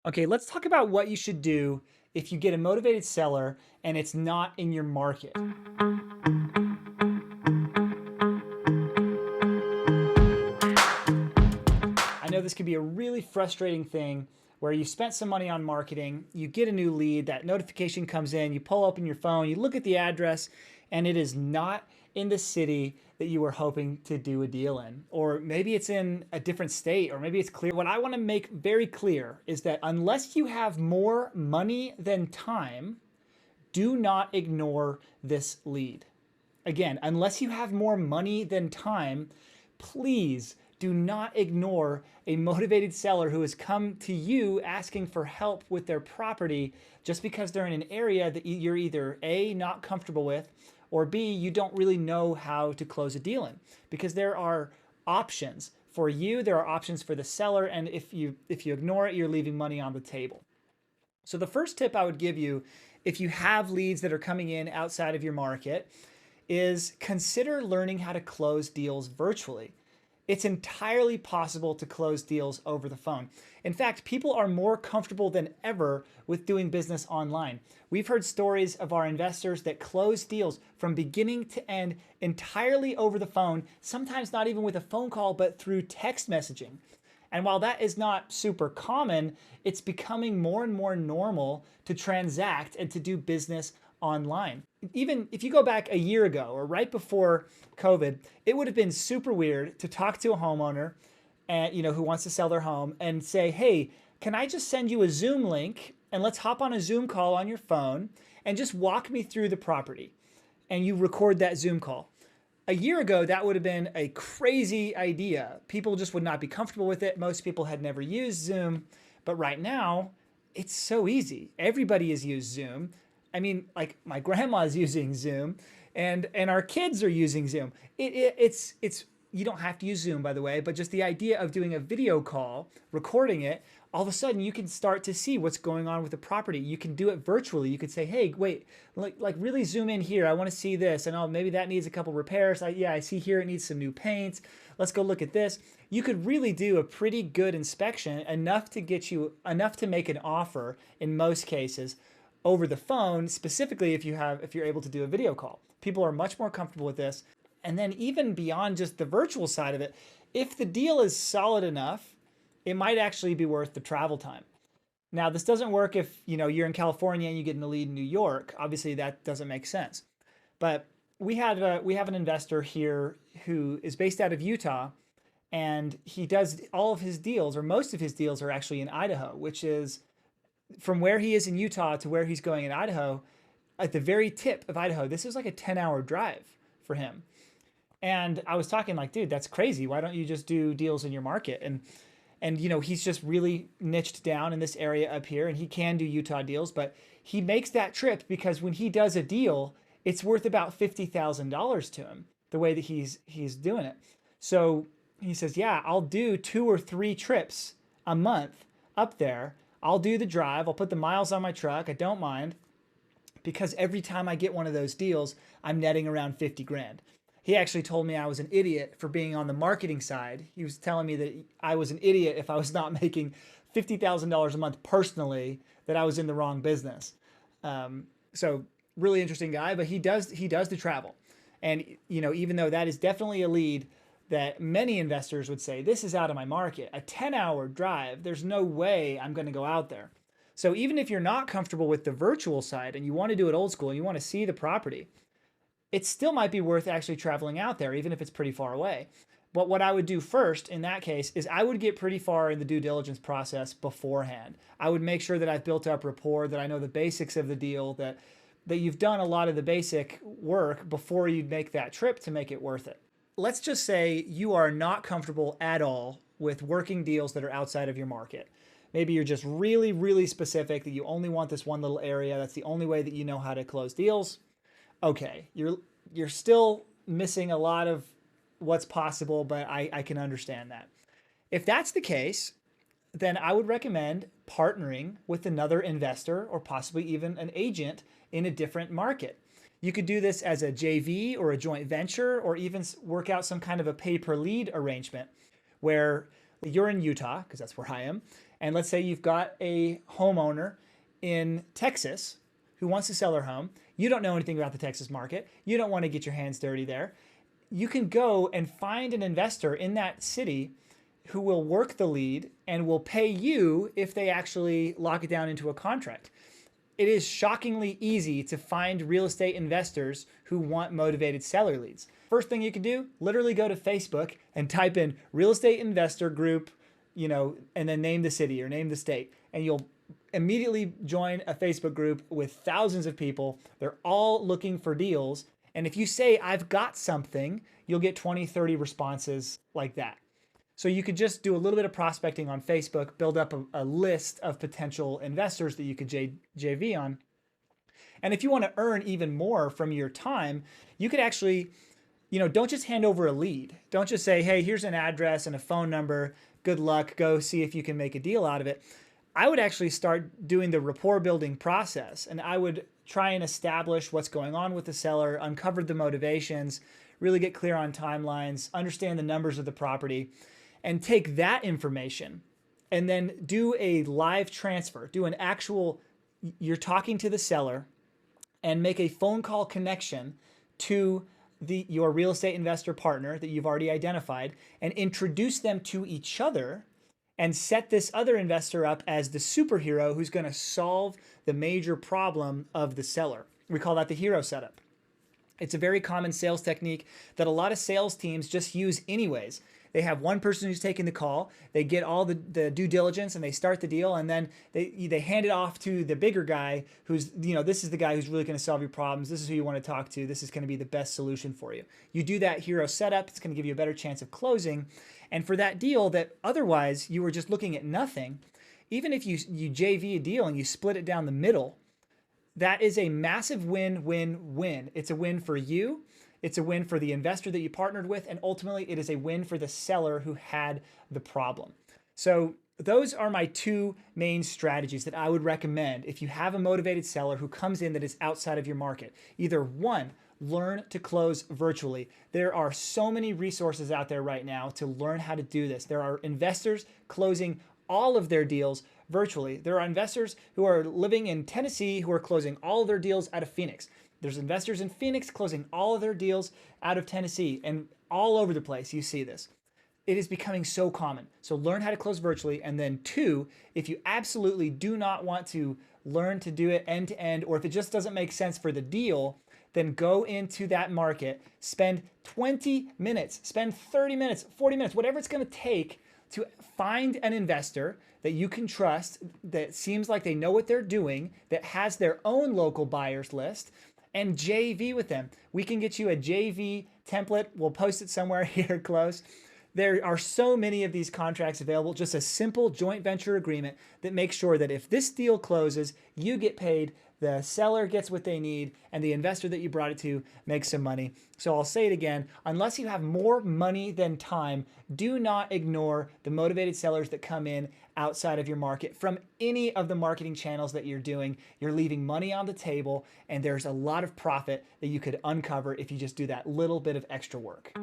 Okay, let's talk about what you should do if you get a motivated seller and it's not in your market. I know this can be a really frustrating thing where you spent some money on marketing, you get a new lead, that notification comes in, you pull open your phone, you look at the address, and it is not in the city that you were hoping to do a deal in. Or maybe it's in a different state, or maybe it's clear. What I want to make very clear is that unless you have more money than time, do not ignore this lead. Again, unless you have more money than time, please do not ignore a motivated seller who has come to you asking for help with their property just because they're in an area that you're either A, not comfortable with, or B, you don't really know how to close a deal in. Because there are options for you, there are options for the seller, and if you ignore it, you're leaving money on the table. So the first tip I would give you if you have leads that are coming in outside of your market is consider learning how to close deals virtually. It's entirely possible to close deals over the phone. In fact, people are more comfortable than ever with doing business online. We've heard stories of our investors that close deals from beginning to end entirely over the phone, sometimes not even with a phone call, but through text messaging. And while that is not super common, it's becoming more and more normal to transact and to do business online. Even if you go back a year ago or right before COVID, it would have been super weird to talk to a homeowner and who wants to sell their home and say, "Hey, can I just send you a Zoom link and let's hop on a Zoom call on your phone and just walk me through the property." And you record that Zoom call. A year ago, that would have been a crazy idea. People just would not be comfortable with it. Most people had never used Zoom. But right now, it's so easy. Everybody has used Zoom. I mean, like my grandma's using Zoom, and our kids are using Zoom. It's you don't have to use Zoom, by the way, but just the idea of doing a video call, recording it, all of a sudden you can start to see what's going on with the property. You can do it virtually. You could say, "Hey, wait, like really zoom in here. I want to see this, and oh, maybe that needs a couple repairs. Yeah, I see here it needs some new paint. Let's go look at this." You could really do a pretty good inspection, enough to get you enough to make an offer in most cases over the phone, specifically if you're able to do a video call. People are much more comfortable with this. And then even beyond just the virtual side of it, if the deal is solid enough, it might actually be worth the travel time. Now, this doesn't work if you're in California and you get in the lead in New York. Obviously, that doesn't make sense. But we have an investor here who is based out of Utah, and he does all of his deals, or most of his deals, are actually in Idaho, which is from where he is in Utah to where he's going in Idaho, at the very tip of Idaho. This is like a 10-hour drive for him. And I was talking like, dude, that's crazy. Why don't you just do deals in your market? And he's just really niched down in this area up here, and he can do Utah deals, but he makes that trip because when he does a deal, it's worth about $50,000 to him, the way that he's doing it. So he says, yeah, I'll do 2 or 3 trips a month up there. I'll do the drive. I'll put the miles on my truck. I don't mind, because every time I get one of those deals, I'm netting around 50 grand. He actually told me I was an idiot for being on the marketing side. He was telling me that I was an idiot if I was not making $50,000 a month personally, that I was in the wrong business. So really interesting guy, but he does the travel. And even though that is definitely a lead that many investors would say, this is out of my market, a 10-hour drive, there's no way I'm going to go out there. So even if you're not comfortable with the virtual side and you want to do it old school and you want to see the property, it still might be worth actually traveling out there, even if it's pretty far away. But what I would do first in that case is I would get pretty far in the due diligence process beforehand. I would make sure that I've built up rapport, that I know the basics of the deal, that you've done a lot of the basic work before you make that trip to make it worth it. Let's just say you are not comfortable at all with working deals that are outside of your market. Maybe you're just really, really specific that you only want this one little area. That's the only way that you know how to close deals. Okay, you're still missing a lot of what's possible, but I can understand that. If that's the case, then I would recommend partnering with another investor or possibly even an agent in a different market. You could do this as a JV or a joint venture, or even work out some kind of a pay per lead arrangement where you're in Utah, because that's where I am, And let's say you've got a homeowner in Texas who wants to sell their home. You don't know anything about the Texas market. You don't want to get your hands dirty there. You can go and find an investor in that city who will work the lead and will pay you if they actually lock it down into a contract. It is shockingly easy to find real estate investors who want motivated seller leads. First thing you can do, literally go to Facebook and type in real estate investor group, and then name the city or name the state, and you'll immediately join a Facebook group with thousands of people. They're all looking for deals. And if you say, I've got something, you'll get 20, 30 responses like that. So you could just do a little bit of prospecting on Facebook, build up a list of potential investors that you could JV on. And if you want to earn even more from your time, you could actually, don't just hand over a lead. Don't just say, hey, here's an address and a phone number. Good luck. Go see if you can make a deal out of it. I would actually start doing the rapport building process, and I would try and establish what's going on with the seller, uncover the motivations, really get clear on timelines, understand the numbers of the property, and take that information and then do a live transfer, you're talking to the seller and make a phone call connection to your real estate investor partner that you've already identified and introduce them to each other and set this other investor up as the superhero who's going to solve the major problem of the seller. We call that the hero setup. It's a very common sales technique that a lot of sales teams just use anyways. They have one person who's taking the call, they get all the due diligence and they start the deal, and then they hand it off to the bigger guy who's, this is the guy who's really going to solve your problems. This is who you want to talk to. This is going to be the best solution for you. You do that hero setup, it's going to give you a better chance of closing. And for that deal that otherwise you were just looking at nothing, even if you JV a deal and you split it down the middle, that is a massive win-win-win. It's a win for you. It's a win for the investor that you partnered with, and ultimately it is a win for the seller who had the problem. So those are my two main strategies that I would recommend if you have a motivated seller who comes in that is outside of your market. Either one, learn to close virtually. There are so many resources out there right now to learn how to do this. There are investors closing all of their deals virtually. There are investors who are living in Tennessee who are closing all of their deals out of Phoenix. There's investors in Phoenix closing all of their deals out of Tennessee, and all over the place you see this. It is becoming so common. So learn how to close virtually. And then two, if you absolutely do not want to learn to do it end to end, or if it just doesn't make sense for the deal, then go into that market, spend 20 minutes, spend 30 minutes, 40 minutes, whatever it's going to take to find an investor that you can trust, that seems like they know what they're doing, that has their own local buyers list, and JV with them. We can get you a JV template. We'll post it somewhere here close. There are so many of these contracts available, just a simple joint venture agreement that makes sure that if this deal closes, you get paid, the seller gets what they need, and the investor that you brought it to makes some money. So I'll say it again, unless you have more money than time, do not ignore the motivated sellers that come in outside of your market from any of the marketing channels that you're doing. You're leaving money on the table, and there's a lot of profit that you could uncover if you just do that little bit of extra work.